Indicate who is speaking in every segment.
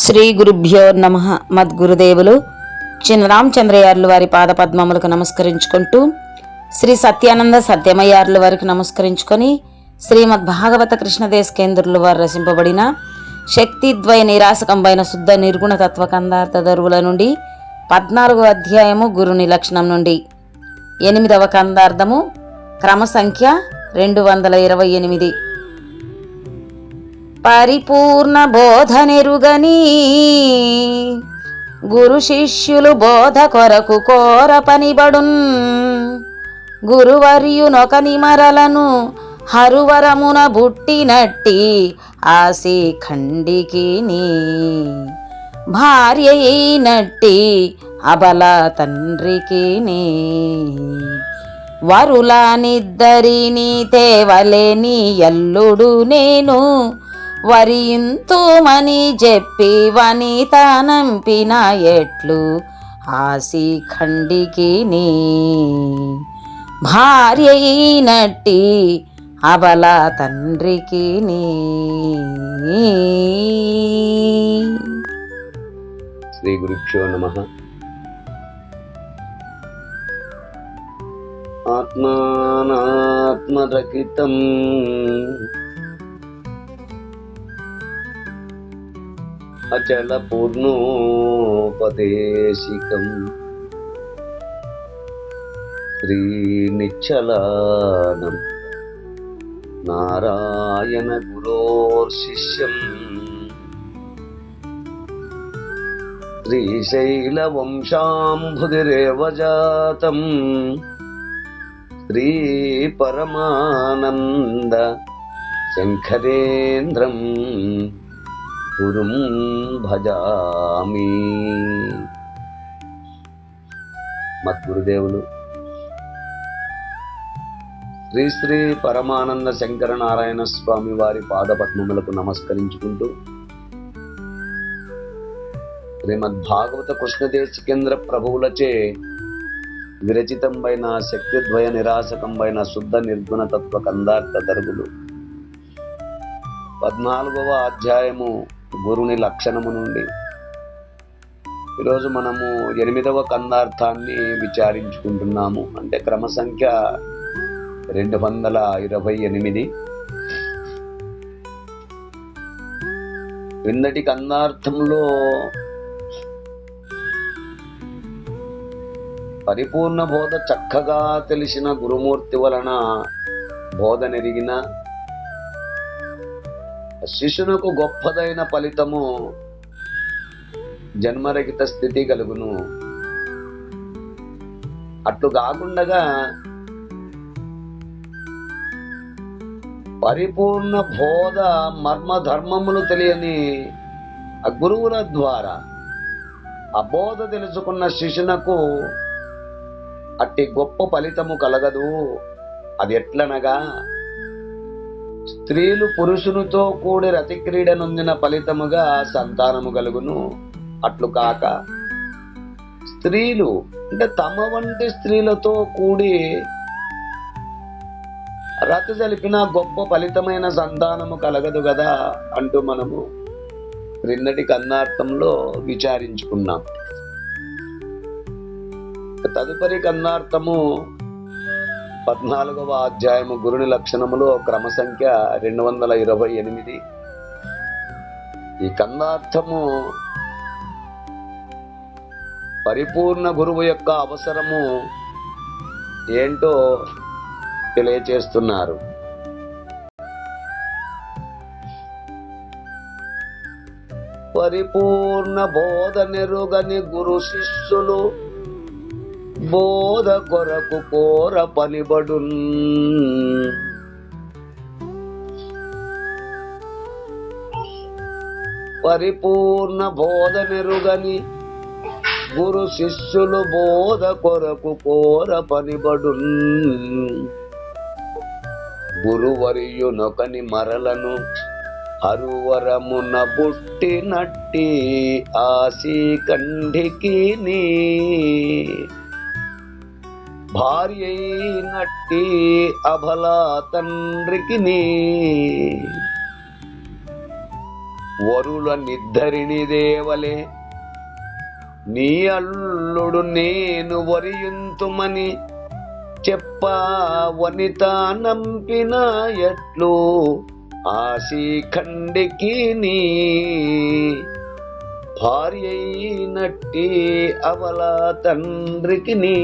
Speaker 1: శ్రీ గురుభ్యో నమః. మద్గురుదేవులు చిన్నరామచంద్రయార్లు వారి పాదపద్మములకు నమస్కరించుకుంటూ, శ్రీ సత్యానంద సత్యమయ్యార్లు వారికి నమస్కరించుకొని, శ్రీమద్ భాగవత కృష్ణదేశ కేంద్రులు వారు రచింపబడిన శక్తిద్వయ నిరాశకంబైన శుద్ధ నిర్గుణ తత్వ కందార్థ దరువుల నుండి 14వ అధ్యాయము గురుని లక్షణం నుండి 8వ కందార్థము క్రమ సంఖ్య 228. పరిపూర్ణ బోధనెరుగని గురు శిష్యులు బోధ కొరకు కోర పనిబడున్. గురువర్యునొకని మరలను హరువరమున బుట్టినట్టి ఆసి ఖండికిని భార్య అయినట్టి అబల తండ్రికిని వరులానిద్దరిని తేవలేని ఎల్లుడు నేను వరింతుమని చెప్పి వనితనంపిన ఎట్లు ఆసి ఖండికిని భార్య అయినట్టి అబల తండ్రికిని.
Speaker 2: శ్రీ గురుభ్యో నమః. ఆత్మానాత్మరకితం అచల పూర్ణోపదేశికం శ్రీ నిశ్చలానం నారాయణ గురోర్శిష్యం శ్రీశైల వంశాంబుధిరేవ జాతం శ్రీ పరమానంద శంకరేంద్రం గురుం భజామి. మద్గురుదేవులు శ్రీ శ్రీ పరమానంద శంకర నారాయణ స్వామి వారి పాదపద్మములకు నమస్కరించుకుంటూ, శ్రీమద్ భాగవత కృష్ణదేశ కేంద్ర ప్రభువులచే విరచితంబైన శక్తిద్వయ నిరాశకంబైన శుద్ధ నిర్గుణ తత్వ కందార్థ దరుగులు 14వ అధ్యాయము గురుని లక్షణము నుండి ఈరోజు మనము 8వ కందార్థాన్ని విచారించుకుంటున్నాము. అంటే క్రమ సంఖ్య 228. క్రిందటి కందార్థంలో పరిపూర్ణ బోధ చక్కగా తెలిసిన గురుమూర్తి వలన బోధనెరిగిన శిష్యునకు గొప్పదైన ఫలితము జన్మరహిత స్థితి కలుగును. అట్లు కాకుండా పరిపూర్ణ బోధ మర్మధర్మములు తెలియని ఆ గురువుల ద్వారా ఆ బోధ తెలుసుకున్న శిష్యునకు అట్టి గొప్ప ఫలితము కలగదు. అది ఎట్లనగా, స్త్రీలు పురుషునితో కూడి రతిక్రీడ నొందిన ఫలితముగా సంతానము కలుగును. అట్లు కాక స్త్రీలు అంటే తమ వంటి స్త్రీలతో కూడి రతి జరిపిన గొప్ప ఫలితమైన సంతానము కలగదు కదా అంటూ మనము క్రిందటి కన్నార్థంలో విచారించుకున్నాం. తదుపరి కన్నార్థము 14వ అధ్యాయము గురుని లక్షణములో క్రమ సంఖ్య 228. ఈ కందార్థము పరిపూర్ణ గురువు యొక్క అవసరము ఏంటో తెలియచేస్తున్నారు. పరిపూర్ణ బోధనెరుగని గురు శిష్యులు బోధ కొరకు కోర పనిబడున్. పరిపూర్ణ బోధనెరుగని గురు శిష్యులు బోధ కొరకు కోర పనిబడున్. గురువర్యునొకని మరలను హరువరమున బుట్టినట్టి ఆసి కండికిని భార్య అయినట్టి అబల తండ్రికిని వరుల నిద్దరిని దేవలే నీ అల్లుడు నేను వరియుంతుమని చెప్ప వనిత నంపిన ఎట్లు ఆశీఖండికి నీ భార్య అయినట్టి అవల తండ్రికి నీ.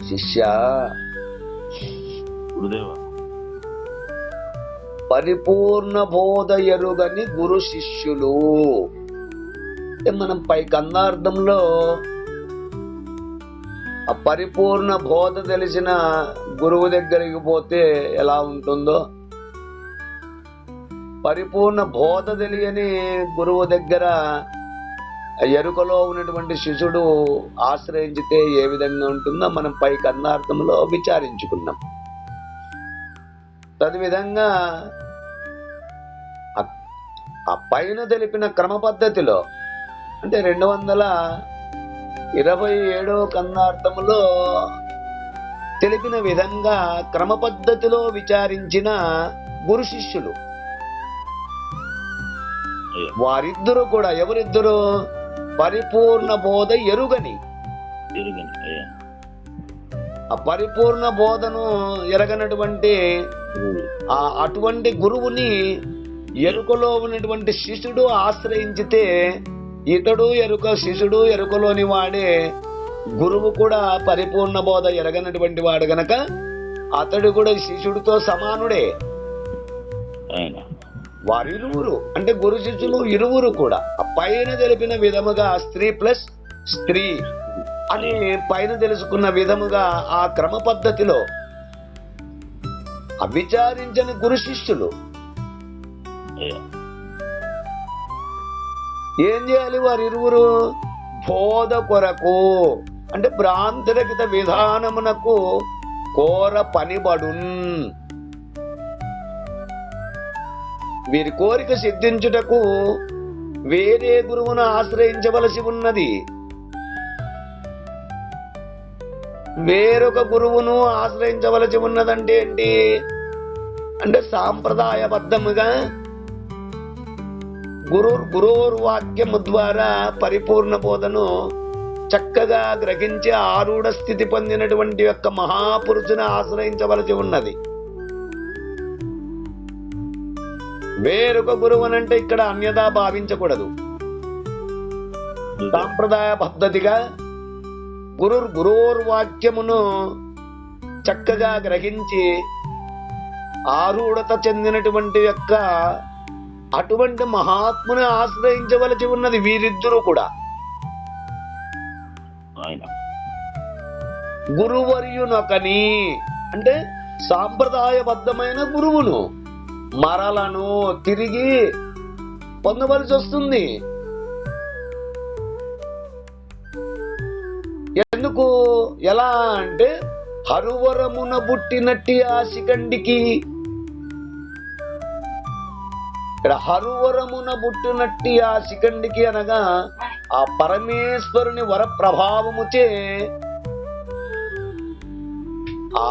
Speaker 2: శిష్య, పరిపూర్ణ బోధ ఎరుగని గురు శిష్యులు. మనం పై గంధార్థంలో ఆ పరిపూర్ణ బోధ తెలిసిన గురువు దగ్గరికి పోతే ఎలా ఉంటుందో, పరిపూర్ణ బోధ తెలియని గురువు దగ్గర ఎరుకలో ఉన్నటువంటి శిష్యుడు ఆశ్రయించితే ఏ విధంగా ఉంటుందో మనం పై గంధార్థంలో విచారించుకున్నాం. తద్విధంగా ఆ పైన తెలిపిన క్రమ పద్ధతిలో అంటే 227వ కందార్థములో తెలిపిన విధంగా క్రమ పద్ధతిలో విచారించిన గురు శిష్యులు వారిద్దరూ కూడా ఎవరిద్దరు? పరిపూర్ణ బోధ ఎరుగని. ఆ పరిపూర్ణ బోధను ఎరగనటువంటి అటువంటి గురువుని ఎరుకలో ఉన్నటువంటి శిష్యుడు ఆశ్రయించితే ఇతడు ఎరుక, శిష్యుడు ఎరుకలోని వాడే, గురువు కూడా పరిపూర్ణ బోధ ఎరగనటువంటి వాడు గనక అతడు కూడా శిష్యుడితో సమానుడే. వారిరువురు అంటే గురు శిష్యులు ఇరువురు కూడా పైన తెలిపిన విధముగా స్త్రీ ప్లస్ స్త్రీ అని పైన తెలుసుకున్న విధముగా ఆ క్రమ పద్ధతిలో అవిచారించని గురు శిష్యులు ఏం చేయాలి? వారిరువురు బోధ కొరకు అంటే భ్రాంతిరహిత విధానమునకు కోర పనిబడున్. వీరి కోరిక సిద్ధించుటకు వేరే గురువును ఆశ్రయించవలసి ఉన్నది. వేరొక గురువును ఆశ్రయించవలసి ఉన్నదంటే ఏంటి అంటే సాంప్రదాయబద్ధముగా గురోర్వాక్యము ద్వారా పరిపూర్ణ బోధను చక్కగా గ్రహించి ఆరూఢ స్థితి పొందినటువంటి యొక్క మహాపురుషుని ఆశ్రయించవలసి ఉన్నది. వేరొక గురువునంటే ఇక్కడ అన్యదా భావించకూడదు. సాంప్రదాయ పద్ధతిగా గురోర్వాక్యమును చక్కగా గ్రహించి ఆరూఢత చెందినటువంటి యొక్క అటువంటి మహాత్ముని ఆశ్రయించవలసి ఉన్నది వీరిద్దరూ కూడా. గురువర్యునొకని అంటే సాంప్రదాయబద్ధమైన గురువును మరలను తిరిగి పొందవలసి వస్తుంది. ఎందుకు? ఎలా అంటే హరువరమున పుట్టినట్టి ఆ శిఖండికి, ఇక్కడ హరువరమున పుట్టినట్టి ఆ శిఖండికి అనగా ఆ పరమేశ్వరుని వర ప్రభావముచే ఆ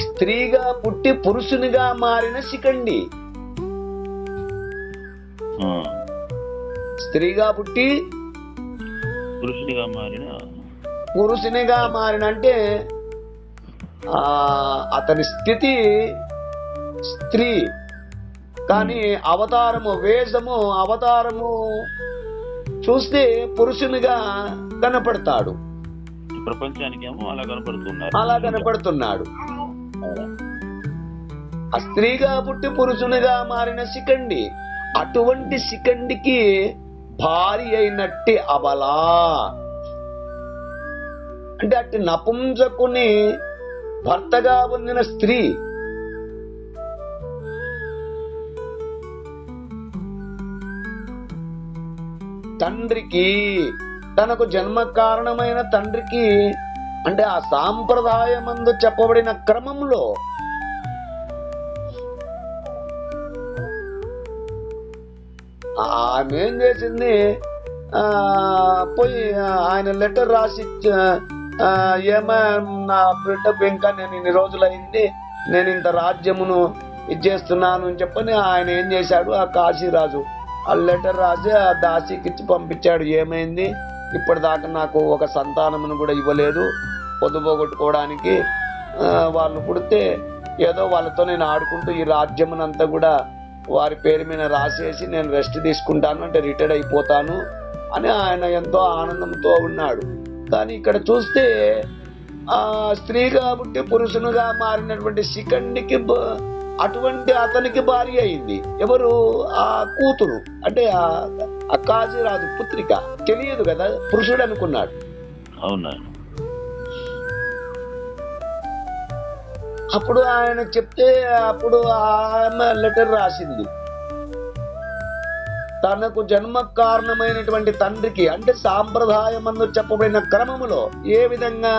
Speaker 2: స్త్రీగా పుట్టి పురుషునిగా మారిన శిఖండి. స్త్రీగా పుట్టి పురుషునిగా మారిన అంటే అతని స్థితి స్త్రీ కానీ అవతారము వేషము అవతారము చూస్తే పురుషునిగా కనపడతాడు.
Speaker 3: ప్రపంచానికి ఏమో
Speaker 2: అలా కనపడుతున్నాడు. ఆ స్త్రీగా పుట్టి పురుషునిగా మారిన శిఖండి, అటువంటి శిఖండికి భార్య అయినట్టి అబలా అంటే అట్టి నపుంసకుని భర్తగా పొందిన స్త్రీ. తండ్రికి, తనకు జన్మ కారణమైన తండ్రికి అంటే ఆ సాంప్రదాయమందు చెప్పబడిన క్రమంలో ఆమె ఏం చేసింది? పోయి ఆయన లెటర్ రాసి ఏమా నా బిడ్డ ఇంకా నేను ఇన్ని రోజులైంది నేను ఇంత రాజ్యమును ఇచ్చేస్తున్నాను అని చెప్పని ఆయన ఏం చేశాడు, ఆ కాశీరాజు ఆ లెటర్ రాసి ఆ దాసికి ఇచ్చి పంపించాడు. ఏమైంది, ఇప్పటిదాకా నాకు ఒక సంతానమును కూడా ఇవ్వలేదు, పొద్దుపోగొట్టుకోవడానికి వాళ్ళు పుడితే ఏదో వాళ్ళతో నేను ఆడుకుంటూ ఈ రాజ్యమునంతా కూడా వారి పేరు మీద రాసేసి నేను రెస్ట్ తీసుకుంటాను, అంటే రిటైర్డ్ అయిపోతాను అని ఆయన ఎంతో ఆనందంతో ఉన్నాడు. కానీ ఇక్కడ చూస్తే ఆ స్త్రీ కాబట్టి పురుషునిగా మారినటువంటి శిఖండికి అటువంటి అతనికి భార్య అయింది. ఎవరు, ఆ కూతురు, అంటే ఆ కాశీరాజు పుత్రిక. తెలియదు కదా, పురుషుడు అనుకున్నాడు.
Speaker 3: అవునా?
Speaker 2: అప్పుడు ఆయన చెప్తే అప్పుడు ఆమె లెటర్ రాసింది. తనకు జన్మ కారణమైనటువంటి తండ్రికి, అంటే సాంప్రదాయమందు చెప్పబడిన క్రమములో ఏ విధంగా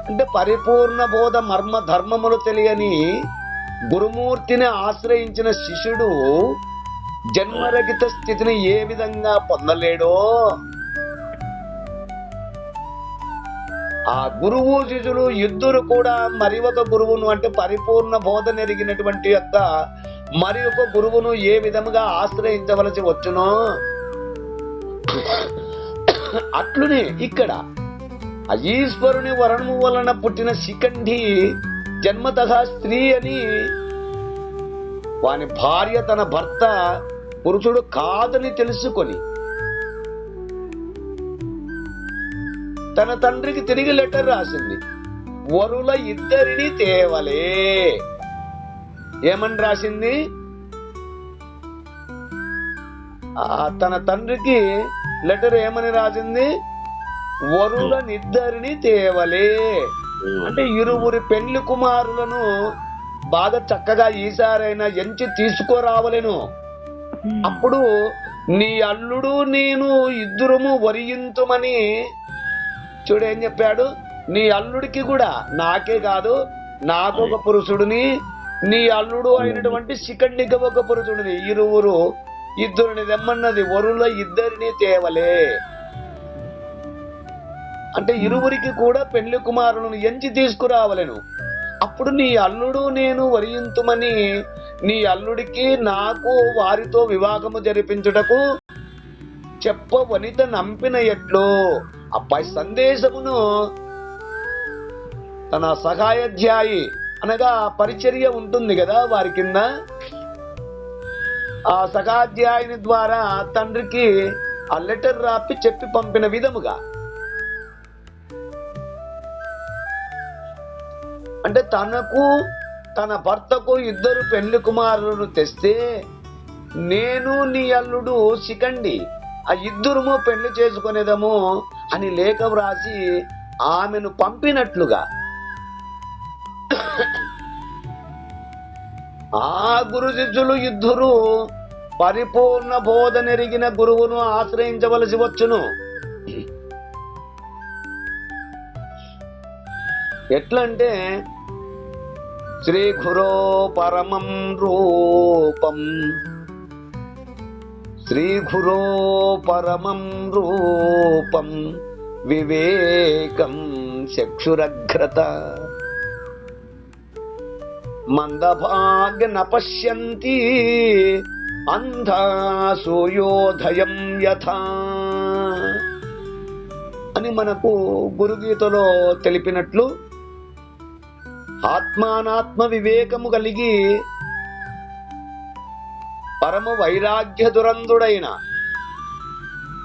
Speaker 2: అంటే పరిపూర్ణ బోధ మర్మ ధర్మములు తెలియని గురుమూర్తిని ఆశ్రయించిన శిష్యుడు జన్మరహిత స్థితిని ఏ విధంగా పొందలేడో, ఆ గురువు శిష్యులు ఇద్దరు కూడా మరి ఒక గురువును, అంటే పరిపూర్ణ బోధ నెరిగినటువంటి యొక్క మరి ఒక గురువును ఏ విధముగా ఆశ్రయించవలసి వచ్చునో అట్లునే ఇక్కడ ఆ ఈశ్వరుని వరణము వలన పుట్టిన శిఖండి జన్మతః స్త్రీ అని, వాని భార్య తన భర్త పురుషుడు కాదని తెలుసుకొని తన తండ్రికి తిరిగి లెటర్ రాసింది. వరుల ఇద్దరిని తేవలే. ఏమని రాసింది, తన తండ్రికి లెటర్ ఏమని రాసింది, వరులనిద్దరిని తేవలే. అంటే ఇరువురి పెళ్లి కుమారులను బాగా చక్కగా ఈసారైనా ఎంచి తీసుకురావలేను. అప్పుడు నీ అల్లుడు నేను ఇద్దరము వరియింతుమని. చూడు ఏం చెప్పాడు, నీ అల్లుడికి కూడా, నాకే కాదు నాకు ఒక పురుషుడిని, నీ అల్లుడు అయినటువంటి శిఖండికి ఒక పురుషుడిని, ఇద్దరిని తెమ్మన్నది. వరుల ఇద్దరిని తేవలే అంటే ఇరువురికి కూడా పెళ్లి కుమారులను ఎంచి తీసుకురావలేను. అప్పుడు నీ అల్లుడు నేను వరియింతుమని నీ అల్లుడికి నాకు వారితో వివాహము జరిపించుటకు చెప్ప వనిత నంపిన ఎట్లు. అబ్బాయి సందేశమును తన సహాయాధ్యాయి అనగా పరిచర్య ఉంటుంది కదా వారి కింద, ఆ సహాధ్యాయుని ద్వారా తండ్రికి ఆ లెటర్ రాపి చెప్పి పంపిన విధముగా, అంటే తనకు తన భర్తకు ఇద్దరు పెళ్లి కుమారులను తెస్తే నేను నీ అల్లుడు శిఖండి ఆ ఇద్దరుము పెళ్లి చేసుకునేదము అని లేఖ వ్రాసి ఆమెను పంపినట్లుగా ఆ గురు శిష్యులు ఇద్దరు పరిపూర్ణ బోధ నెరిగిన గురువును ఆశ్రయించవలసి వచ్చును. ఎట్లంటే శ్రీ గురో పరమం రూపం, శ్రీ గురో పరమం రూపం వివేకం చక్షురగ్రత మందభాగ్య నపశ్యంతి అంధా సూర్యోదయం యథా అని మనకు గురుగీతలో తెలిపినట్లు, ఆత్మానాత్మ వివేకము కలిగి పరమ వైరాగ్య దురంధుడైన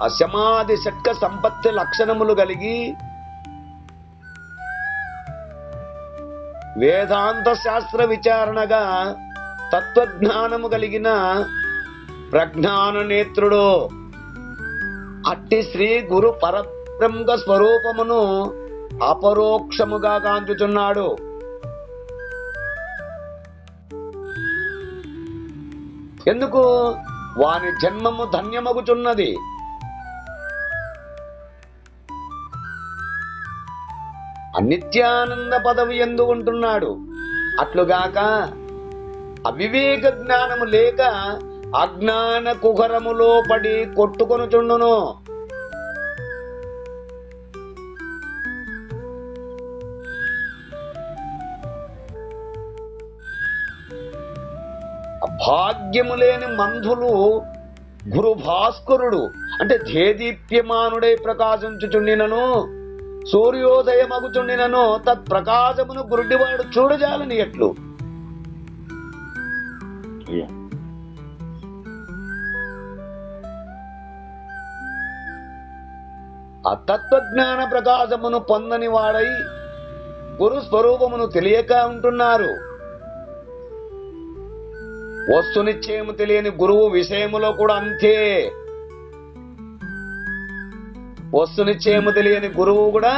Speaker 2: అసమాధి షట్క సంపత్తి లక్షణములు కలిగి వేదాంత శాస్త్ర విచారణగా తత్వజ్ఞానము కలిగిన ప్రజ్ఞాన నేత్రుడు అట్టి శ్రీ గురు పరబ్రహ్మ స్వరూపమును అపరోక్షముగా కాంచుచున్నాడు. ఎందుకు? వాని జన్మము ధన్యమగుచున్నది. అనిత్యానంద పదవి ఎందు ఉంటున్నాడు. అట్లుగాక అవివేక జ్ఞానము లేక అజ్ఞాన కుహరములో పడి కొట్టుకొనుచుండును. భాగ్యము లేని మంధులు గురు భాస్కరుడు అంటే దేదీప్యమానుడై ప్రకాశించుచుండినను సూర్యోదయమగుచుండినను తత్ప్రకాశమును గురుడివాడు చూడజాలని ఎట్లు.
Speaker 3: అయ్యా
Speaker 2: ఆ తత్వజ్ఞాన ప్రకాశమును పొందని వాడై గురు స్వరూపమును తెలియక ఉంటున్నారు. వస్తునిశ్చయము తెలియని గురువు విషయములో కూడా అంతే. వస్తునిశ్చయము తెలియని గురువు కూడా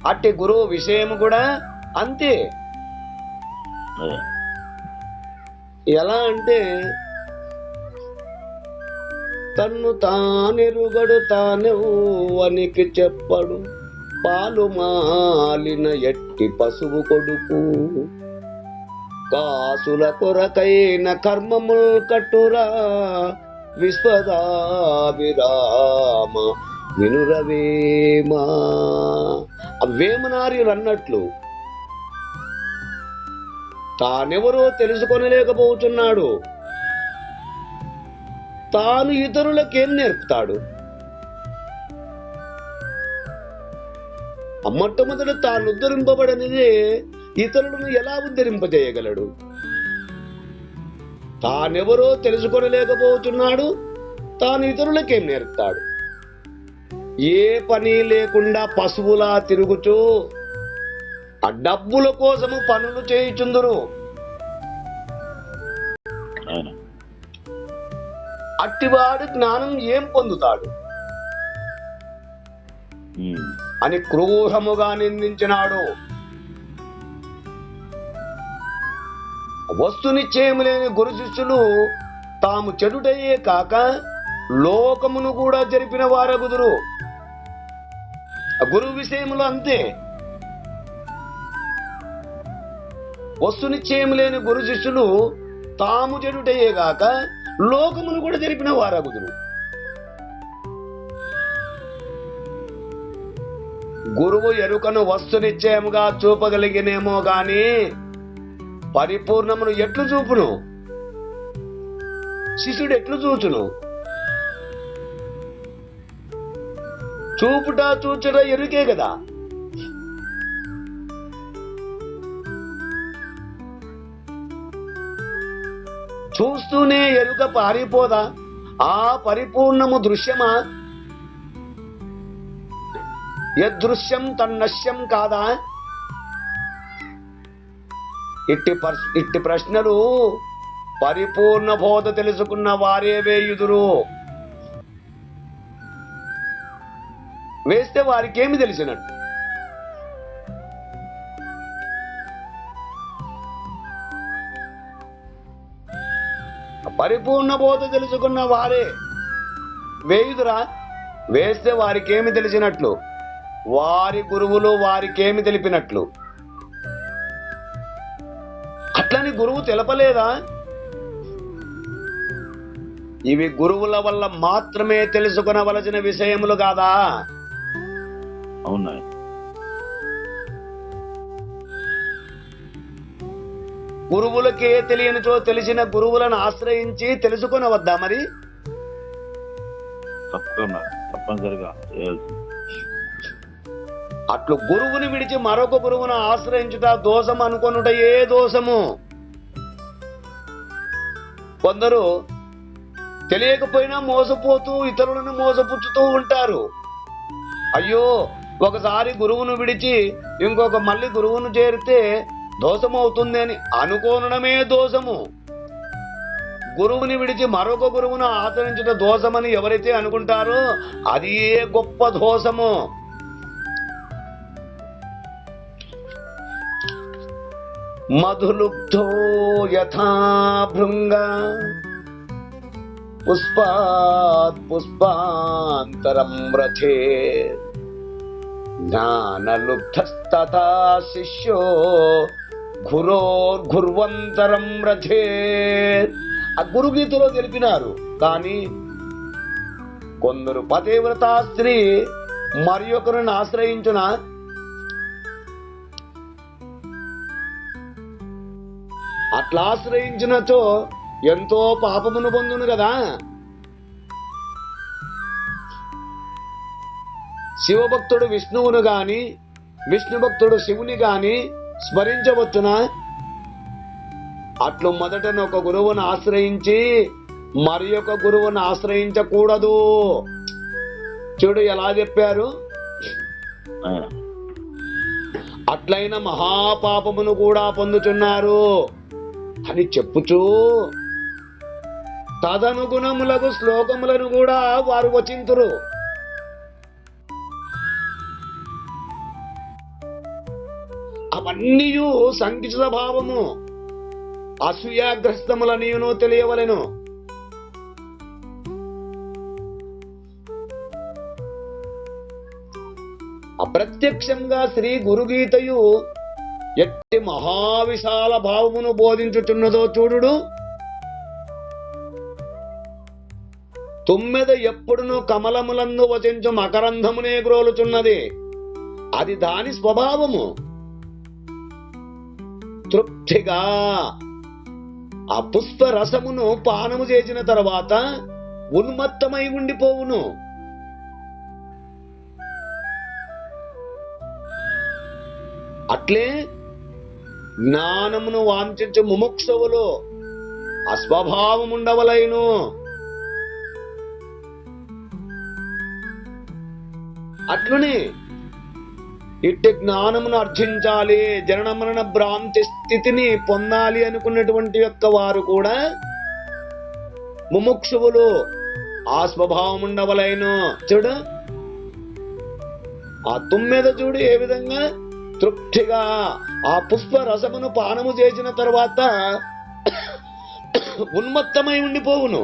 Speaker 2: అట్టి గురువు విషయము కూడా అంతే.
Speaker 3: అయ్యా
Speaker 2: ఎలా అంటే తన్ను తానెరుగడు తానెవ్వనికి చెప్పడు పాలు మాలిన ఎట్టి పశువు కొడుకు కాసుల కొరకైన కర్మముల్ కట్టురా విశ్వదాభిరామ వినురవేమా. వేమనార్యులు అన్నట్లు తానెవరో తెలుసుకొనలేకపోతున్నాడు, తాను ఇతరులకేం నేర్పుతాడు? మొట్టమొదట తాను ఉద్ధరింపబడనిదే ఇతరులను ఎలా ఉద్ధరింపజేయగలడు? తానెవరో తెలుసుకొనలేకపోతున్నాడు, తాను ఇతరులకేం నేర్పుతాడు? ఏ పని లేకుండా పశువులా తిరుగుతూ ఆ డబ్బుల కోసము పనులు చేయుచుందురు. అట్టివాడు జ్ఞానం ఏం పొందుతాడు అని క్రూరముగా నిందించినాడు. వస్తునిశ్చయము లేని గురు శిష్యులు తాము చెడుటయే కాక లోకమును కూడా జరిపిన వారగుదురు. గురు విషయములో అంతే. వస్తునిశ్చయము లేని గురు శిష్యులు తాము చెడుటయే గాక లోకమును కూడా జరిపిన వారగుదురు. గురువు ఎరుకను వస్తునిశ్చయముగా చూపగలిగినేమో గాని పరిపూర్ణమును ఎట్లు చూపును? శిష్యుడు ఎట్లు చూచును? చూపుట చూచుట ఎరుకే కదా. చూస్తూనే ఎరుక పారిపోదా? ఆ పరిపూర్ణము దృశ్యమా? యదృశ్యం తన్నశ్యం కాదా? ఇట్టి ప్రశ్నలు పరిపూర్ణ బోధ తెలుసుకున్న వారే వేయుదురు. వేస్తే వారికి ఏమి తెలిసినట్టు? పరిపూర్ణ బోధ తెలుసుకున్న వారే వేయుదురా? వేస్తే వారికేమి తెలిసినట్లు? వారి గురువులు వారికేమి తెలిపినట్లు? అట్లని గురువు తెలపలేదా? ఇవి గురువుల వల్ల మాత్రమే తెలుసుకునవలసిన విషయములు కాదా?
Speaker 3: అవునా?
Speaker 2: గురువులకే తెలియనిచో తెలిసిన గురువులను ఆశ్రయించి తెలుసుకొనవద్దా? మరి
Speaker 3: తప్పనిసరిగా
Speaker 2: అట్లు గురువుని విడిచి మరొక గురువును ఆశ్రయించుట దోషం అనుకొనుట ఏ దోషము? కొందరు తెలియకపోయినా మోసపోతూ ఇతరులను మోసపుచ్చుతూ ఉంటారు. అయ్యో, ఒకసారి గురువును విడిచి ఇంకొక మళ్ళీ గురువును చేరితే దోషమవుతుంది అని అనుకోనడమే దోషము. గురువుని విడిచి మరొక గురువును ఆచరించుట దోషమని ఎవరైతే అనుకుంటారో అది ఏ గొప్ప దోషము. మధులుబ్ధో యథా భృంగ పుష్పాత్ పుష్పాంతరం రథే జ్ఞానలుబ్ధస్తథా శిష్యో గురోర్ఘుర్వంతరం రథే. ఆ గురుగీతలో తెలిపినారు. కానీ కొందరు పతివ్రతా స్త్రీ మరి ఒకరిని ఆశ్రయించున అట్లా ఆశ్రయించినచో ఎంతో పాపమును పొందును కదా. శివభక్తుడు విష్ణువును గాని విష్ణు భక్తుడు శివుని గాని స్మరించవచ్చునా? అట్లు మొదటను ఒక గురువును ఆశ్రయించి మరి ఒక గురువును ఆశ్రయించకూడదు. చూడు ఎలా చెప్పారు. అట్లైన మహాపాపమును కూడా పొందుచున్నారు అని చెప్పుచూ తదనుగుణములకు శ్లోకములను కూడా వారు వచింతురు. అవన్నీ సంకుచిత భావము అసూయాగ్రస్తములనియును తెలియవలెను. అప్రత్యక్షంగా శ్రీ గురుగీతయు ఎట్టి మహావిశాల భావమును బోధించుచున్నదో చూడుడు. తుమ్మెద ఎప్పుడును కమలములందు వచించు మకరంధమునే గ్రోలుచున్నది. అది దాని స్వభావము. తృప్తిగా ఆ పుష్ప రసమును పానము చేసిన తర్వాత ఉన్మత్తమై ఉండిపోవును. అట్లే జ్ఞానమును వాంఛించు ముముక్షువులు అస్వభావముండవలైను. అట్లునే ఇట్టి జ్ఞానమును అర్జించాలి, జనన మరణ భ్రాంతి స్థితిని పొందాలి అనుకున్నటువంటి యొక్క వారు కూడా ముముక్షువులు ఆ స్వభావం ఉండవలైను. చూడు ఆ తుమ్మెద చూడు ఏ విధంగా తృప్తిగా ఆ పుష్ప రసమును పానము చేసిన తర్వాత ఉన్మత్తమై ఉండిపోవును.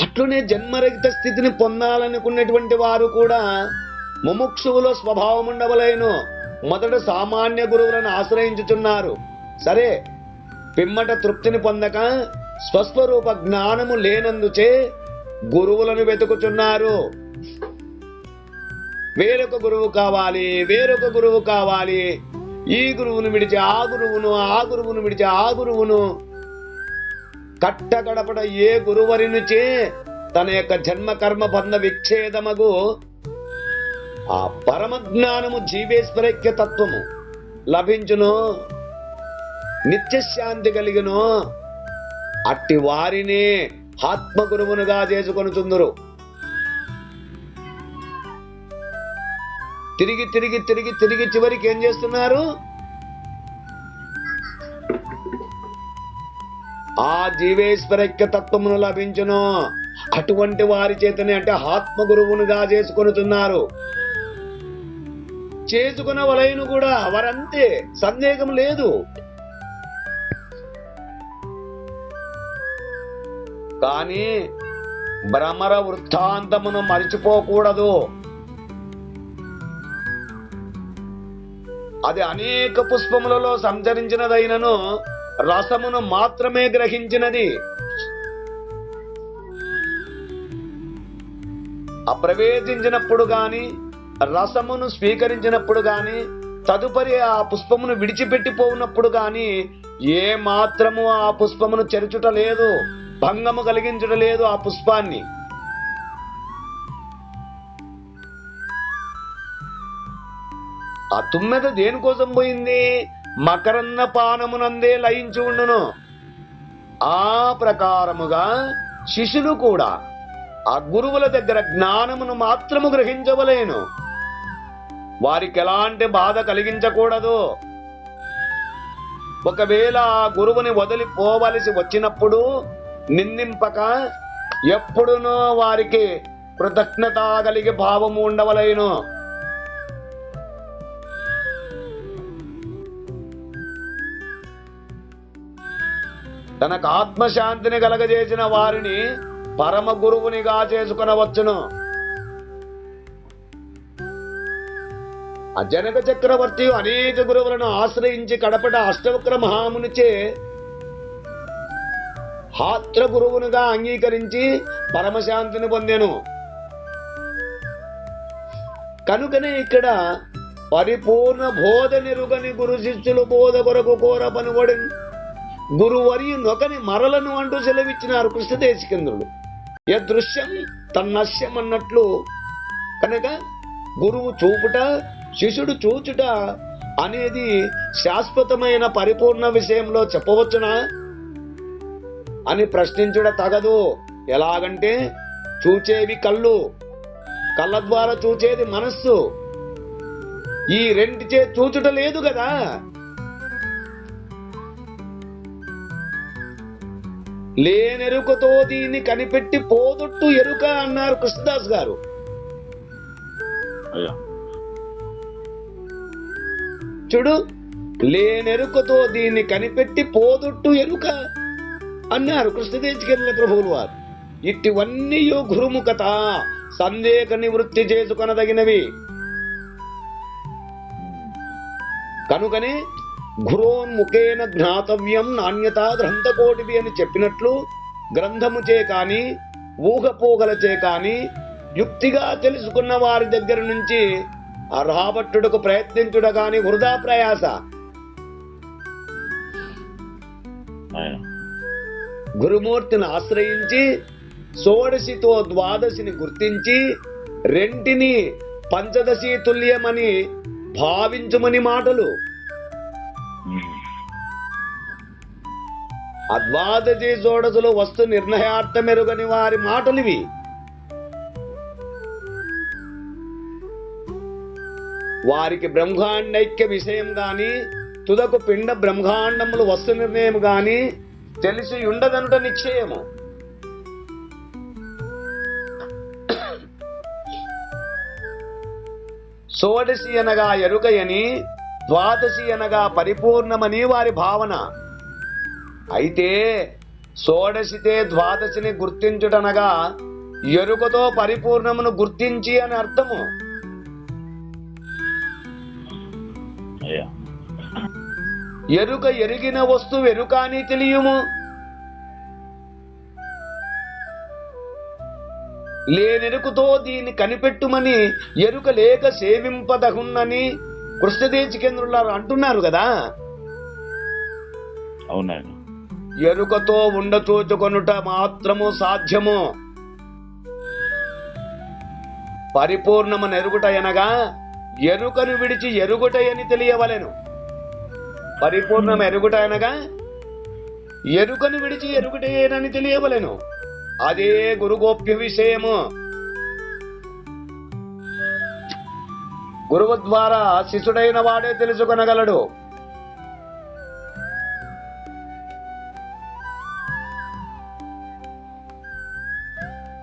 Speaker 2: అట్లునే జన్మరహిత స్థితిని పొందాలనుకున్నటువంటి వారు కూడా ముముక్షువులో స్వభావం ఉండవలేను. మొదట సామాన్య గురువులను ఆశ్రయించుచున్నారు. సరే, పిమ్మట తృప్తిని పొందక స్వస్వరూప జ్ఞానము లేనందుచే గురువులను వెతుకుచున్నారు. వేరొక గురువు కావాలి, వేరొక గురువు కావాలి, ఈ గురువును విడిచి ఆ గురువును, ఆ గురువును విడిచి ఆ గురువును. కట్టకడపడ ఏ గురువరినుచే తన యొక్క జన్మ కర్మ బంధ విచ్ఛేదమగు ఆ పరమ జ్ఞానము జీవేశ్వరైక్య తత్వము లభించును, నిత్యశాంతి కలిగిను. అట్టి వారిని ఆత్మ గురువునుగా చేసుకొనుచుందురు. తిరిగి తిరిగి తిరిగి తిరిగి చివరికి ఏం చేస్తున్నారు? ఆ జీవేశ్వరైక్య తత్వమును లభించును. అటువంటి వారి చేతనే అంటే ఆత్మ గురువునుగా చేసుకొనుచున్నారు. చేసుకునవలైను కూడా వారంతే, సందేహం లేదు. కానీ భ్రమర వృత్తాంతమును మరిచిపోకూడదు. అది అనేక పుష్పములలో సంచరించినదైనను రసమును మాత్రమే గ్రహించినది. అప్రవేశించినప్పుడు గాని రసమును స్వీకరించినప్పుడు గాని తదుపరి ఆ పుష్పమును విడిచిపెట్టిపోయినప్పుడు గాని ఏ మాత్రము ఆ పుష్పమును చెరుచుట లేదు, భంగము కలిగించుట లేదు ఆ పుష్పాన్ని. ఆ తుమ్మెద దేనికోసం పోయింది? మకరన్న పానమునందే లయించి ఉండును. ఆ ప్రకారముగా శిష్యులు కూడా ఆ గురువుల దగ్గర జ్ఞానమును మాత్రము గ్రహించవలేను. వారికి ఎలాంటి బాధ కలిగించకూడదు. ఒకవేళ ఆ గురువుని వదిలిపోవలసి వచ్చినప్పుడు నిందింపక ఎప్పుడునో వారికి కృతజ్ఞత కలిగి భావము ఉండవలేను. తనకు ఆత్మశాంతిని కలగజేసిన వారిని పరమ గురువునిగా చేసుకునవచ్చును. ఆ జనక చక్రవర్తి అనేక గురువులను ఆశ్రయించి కడపట అష్టవక్ర మహామునిచే హాత్ర గురువునుగా అంగీకరించి పరమశాంతిని పొందెను. కనుకనే ఇక్కడ పరిపూర్ణ బోధ నిరుగని గురు శిష్యులు బోధ కొరకు కోర పనివడి గురువర్యు నొకని మరలను అంటూ సెలవిచ్చినారు కృష్ణదేశికేంద్రుడు. యదృశ్యం తన్నశ్యం అన్నట్లు కనుక గురువు చూపుట శిష్యుడు చూచుట అనేది శాశ్వతమైన పరిపూర్ణ విషయంలో చెప్పవచ్చునా అని ప్రశ్నించుట తగదు. ఎలాగంటే చూచేవి కళ్ళు, కళ్ళ ద్వారా చూచేది మనస్సు, ఈ రెండిచే చూచుట లేదు కదా. లేనెరుకతో దీన్ని కనిపెట్టి పోదొట్టు ఎరుక అన్నారు కృష్ణదాస్ గారు.
Speaker 3: అయ్యా
Speaker 2: చూడు, లేనెరుకతో దీన్ని కనిపెట్టి పోదొట్టు ఎరుక అన్నారు కృష్ణదేశికేంద్ర ప్రభువులు వారు. ఇటివన్నీ గురుముఖత సందేహ నివృత్తి చేసుకొనదగినవి. కనుకనే గురోన్ముఖేన జ్ఞాతవ్యం నాణ్యత గ్రంథకోటివి అని చెప్పినట్లు గ్రంథముచే కాని ఊహపోగలచే కాని యుక్తిగా తెలుసుకున్న వారి దగ్గర నుంచి ఆ రాబట్టుటకు ప్రయత్నించుట కాని వృధా ప్రయాస. గురుమూర్తిని ఆశ్రయించి షోడశితో ద్వాదశిని గుర్తించి రెంటిని పంచదశి తుల్యమని భావించుమని మాటలు. అద్వాదశి షోడశులు వస్తు నిర్ణయార్థమెరుగని వారి మాటలివి. వారికి బ్రహ్మాండైక్య విషయం గాని తుదకు పిండ బ్రహ్మాండములు వస్తు నిర్ణయం గాని తెలిసి ఉండదనుట నిశ్చయము. షోడశి అనగా ఎరుకయని, ద్వాదశి అనగా పరిపూర్ణమని వారి భావన. అయితే షోడశితే ద్వాదశిని గుర్తించుటనగా ఎరుకతో పరిపూర్ణమును గుర్తించి అని అర్థము. ఎరుక ఎరిగిన వస్తువు ఎరుక అని తెలియము. లేనెరుకతో దీన్ని కనిపెట్టుమని ఎరుక లేక సేవింపదగున్నని కృష్ణదేశికేంద్రులారు అంటున్నారు కదా.
Speaker 3: అవునండి.
Speaker 2: ఎరుకతో ఉండచూచుకొనుట మాత్రము సాధ్యము. పరిపూర్ణమని ఎరుగుట అనగా ఎరుకను విడిచి ఎరుగుటయని తెలియవలెను. పరిపూర్ణం ఎరుగుట అనగా ఎరుకను విడిచి ఎరుగుటేనని తెలియవలెను. అదే గురుగోప్య విషయము. గురువు ద్వారా శిష్యుడైన వాడే తెలుసుకొనగలడు.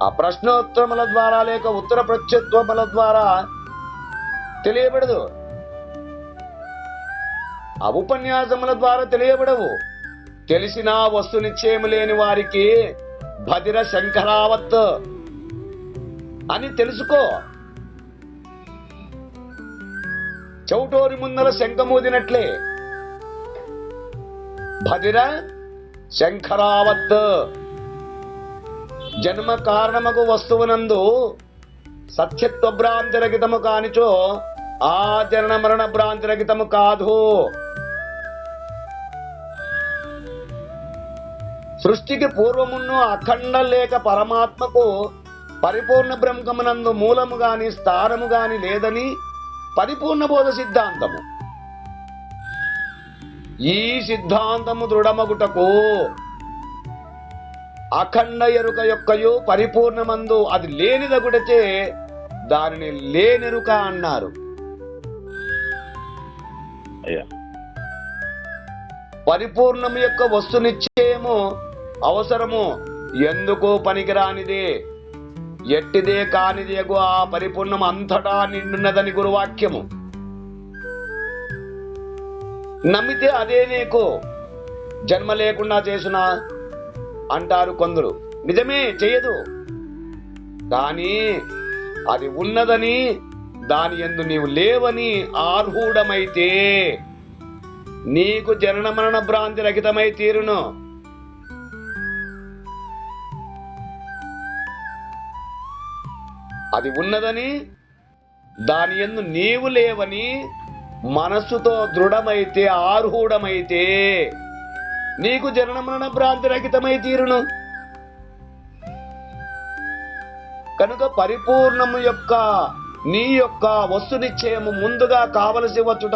Speaker 2: ఆ ప్రశ్నోత్తరముల ద్వారా లేక ఉత్తర ప్రత్యుత్తరముల ద్వారా తెలియబడదు. ఆ ఉపన్యాసముల ద్వారా తెలియబడవు. తెలిసిన వస్తు నిశ్చయము లేని వారికి భదిర శంకరావత్ అని తెలుసుకో. చౌటోరి ముందర శంఖమూదినట్లే భదిర శంకరావత్. జన్మ కారణముకు వస్తువునందు సత్యత్వ భ్రాంతిరహితము కానిచో ఆచరణ మరణ భ్రాంతిరహితము కాదు. సృష్టికి పూర్వమును అఖండ లేక పరమాత్మకు పరిపూర్ణ బ్రహ్మమునందు మూలము గాని స్థానము గాని లేదని పరిపూర్ణ బోధ సిద్ధాంతము. ఈ సిద్ధాంతము దృఢమగుటకు అఖండ ఎరుక యొక్కయు పరిపూర్ణమందు అది లేనిదగుటచే దానిని లేనెరుక అన్నారు. పరిపూర్ణము యొక్క వస్తు నిశ్చయము అవసరము ఎందుకు పనికిరానిదే, ఎట్టిదే కానిదేగు ఆ పరిపూర్ణం అంతటా నిండున్నదని గురువాక్యము. నమ్మితే అదే నీకు జన్మ లేకుండా చేసునా అంటారు కొందరు. నిజమే, చేయదు. కానీ అది ఉన్నదని దాని యందు నీవు లేవని ఆర్హూఢమైతే నీకు జనన మరణ భ్రాంతి రహితమై తీరును. అది ఉన్నదని దాని యందు నీవు లేవని మనస్సుతో దృఢమైతే, ఆరూఢమైతే నీకు జనన మరణ భ్రాంతి రహితమై తీరును. కనుక పరిపూర్ణము యొక్క నీ యొక్క వస్తు నిశ్చయము ముందుగా కావలసి వచ్చుట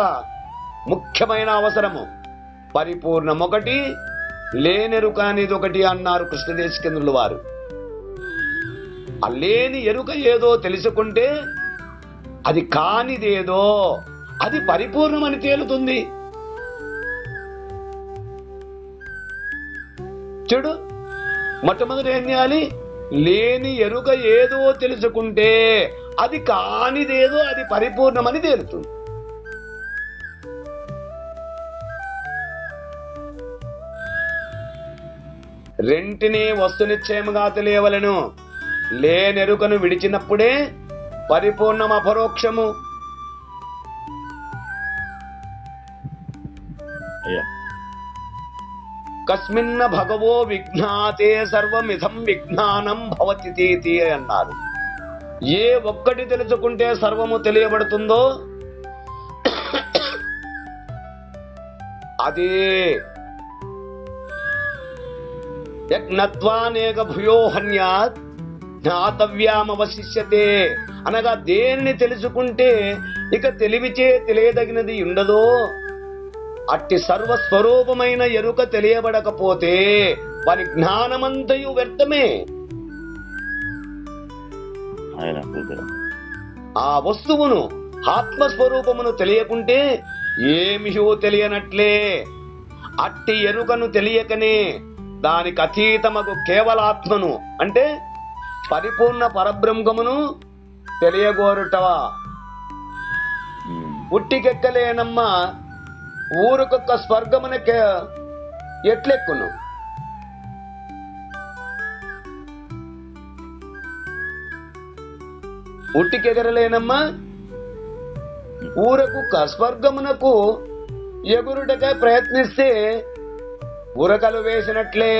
Speaker 2: ముఖ్యమైన అవసరము. పరిపూర్ణం ఒకటి, లేనెరుక అనేది ఒకటి అన్నారు కృష్ణదేశికేంద్రులు వారు. ఆ లేని ఎరుక ఏదో తెలుసుకుంటే అది కానిదేదో అది పరిపూర్ణమని తేలుతుంది. చూడు, మొట్టమొదటి ఏం చేయాలి? లేని ఎరుక ఏదో తెలుసుకుంటే అది కానిదేదో అది పరిపూర్ణమని తేలుతుంది. రెంటిని వస్తు నిశ్చయముగా తెలియవలెను. లేనెరుకను విడిచినప్పుడే పరిపూర్ణం అపరోక్షము. కస్మిన్న భగవో విజ్ఞాతే సర్వమిదం విజ్ఞానం భవతి తీతి అన్నారు. ఏ ఒక్కటి తెలుసుకుంటే సర్వము తెలియబడుతుందో అదే యజ్ఞత్వానేక భూయోహన్యాత్ జ్ఞాతవ్యామవశిష్యతే అనగా దేనిని తెలుసుకుంటే ఇక తెలివిచే తెలియదగినది ఉండదో అట్టి సర్వస్వరూపమైన ఎరుక తెలియబడకపోతే వారి జ్ఞానమంతయు వ్యర్థమే. ఆ వస్తువును ఆత్మస్వరూపమును తెలియకుంటే ఏమియో తెలియనట్లే. అట్టి ఎరుకను తెలియకనే దానికి అతీతమగు కేవలాత్మను అంటే పరిపూర్ణ పరబ్రహ్మమును తెలియగోరుటవా? ఉట్టికెక్కలేనమ్మా ఊరుకొక్క స్వర్గమునకే ఎట్లెక్కును? ఉట్టికెగరలేనమ్మా ఊరకొక్క స్వర్గమునకు ఎగురుటకై ప్రయత్నిస్తే ఉరకలు వేసినట్లే.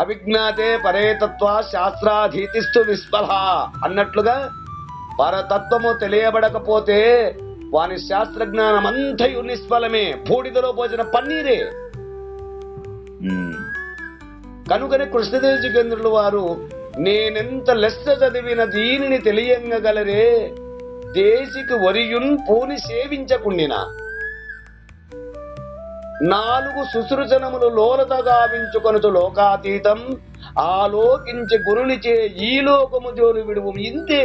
Speaker 2: అవిజ్ఞాతే పరేతత్వ శాస్త్రాధీతిస్తు విస్మల అన్నట్లుగా పరతత్వము తెలియబడకపోతే వాని శాస్త్రజ్ఞానమంతయు నిష్ఫలమే, బూడిదలో పోసిన పన్నీరే. కనుకనే కృష్ణదేశికేంద్రులు వారు నేనెంత లెస్స చదివిన దీనిని తెలియంగలరే దేశికి వరియున్ పూని సేవించకుండిన 4 శుశ్రుచనములు లోలత గావించుకొనుచు లోకాతీతం ఆలోకించి గురునిచే ఈ లోకము జోలు విడువు. ఇంతే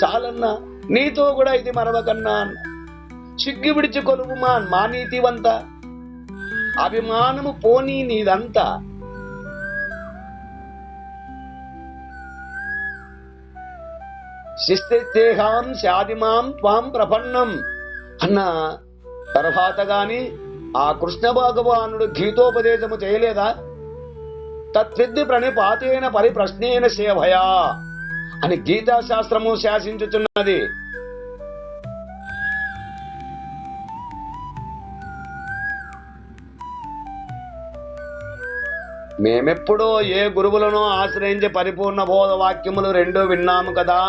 Speaker 2: చాలన్నా, నీతో కూడా ఇది మరవకన్నా. సిగ్గు విడిచి కొలువు మా నీతివంత, అభిమానము పోనీ నీదంతా. శిస్తేహాం శాదిమాం త్వాం ప్రపన్నం అన్న తర్వాత గాని ఆ కృష్ణ భగవానుడు గీతోపదేశము చేయలేదా? తత్విద్ది ప్రణిపాతేన పరిప్రశ్నేన సేవయా అని గీతాశాస్త్రము శాసించుచున్నది. మేమెప్పుడో ఏ గురువులను ఆశ్రయించి పరిపూర్ణ బోధ వాక్యములు 2 విన్నాము కదా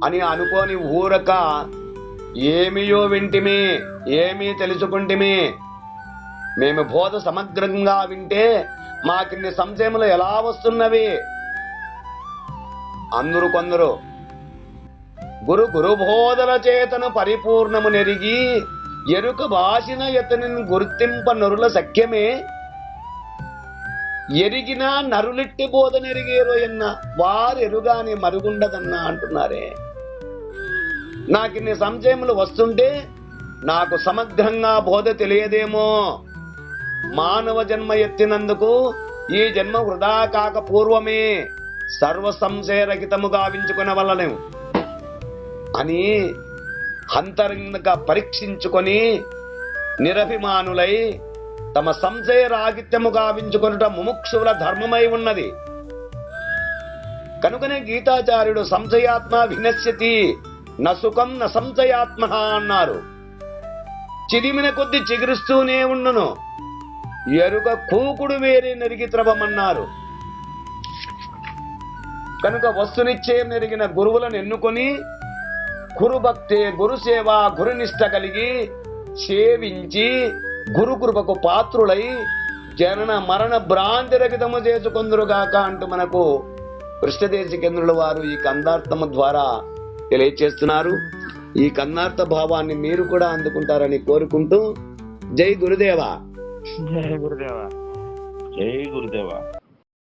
Speaker 2: అని అనుకోని ఊరక ఏమియో వింటిమి, ఏమీ తెలుసుకుంటిమి. మేము బోధ సమగ్రంగా వింటే మాకిన్ని సంశయములు ఎలా వస్తున్నవి? అందరూ కొందరు గురుబోధల చేతను పరిపూర్ణము నెరిగి ఎరుక భాషిన యతని గుర్తింప నరుల సఖ్యమే. ఎరిగినా నరులిట్టి బోధ నెరిగేరో ఎన్న వారెరుగాని మరుగుండదన్నా అంటున్నారే. నాకిన్ని సంశయములు వస్తుంటే నాకు సమగ్రంగా బోధ తెలియదేమో. మానవ జన్మ ఎత్తినందుకు ఈ జన్మ వృధా కాక పూర్వమే సర్వ సంశయరహితము గావించుకొనవలెను అని అంతరంగ పరీక్షించుకొని నిరభిమానులై తమ సంశయ రాగిత్యము గావించుకొనుట ముముక్షువుల ధర్మమై ఉన్నది. కనుకనే గీతాచార్యుడు సంశయాత్మ వినశ్యతి నసుఖం న సంశయాత్మ అన్నారు. చిదిమిన కొద్ది చిగురుస్తూనే ఉండును, ఎరుక కూకుడు వేరే నరిగి త్రవమన్నారు. కనుక వస్తునిశ్చయం ఎరిగిన గురువులను ఎన్నుకొని గురుభక్తి గురుసేవ గురునిష్ట కలిగి సేవించి గురుకృపకు పాత్రులై జనన మరణ భ్రాంతి రహితము చేసుకొందురుగాక అంటూ మనకు కృష్ణదేశికేంద్రుల వారు ఈ కందార్థము ద్వారా తెలియచేస్తున్నారు. ఈ కందార్థ భావాన్ని మీరు కూడా అందుకుంటారని కోరుకుంటూ జై గురుదేవా.
Speaker 3: జై గురుదేవా. జై గురుదేవా.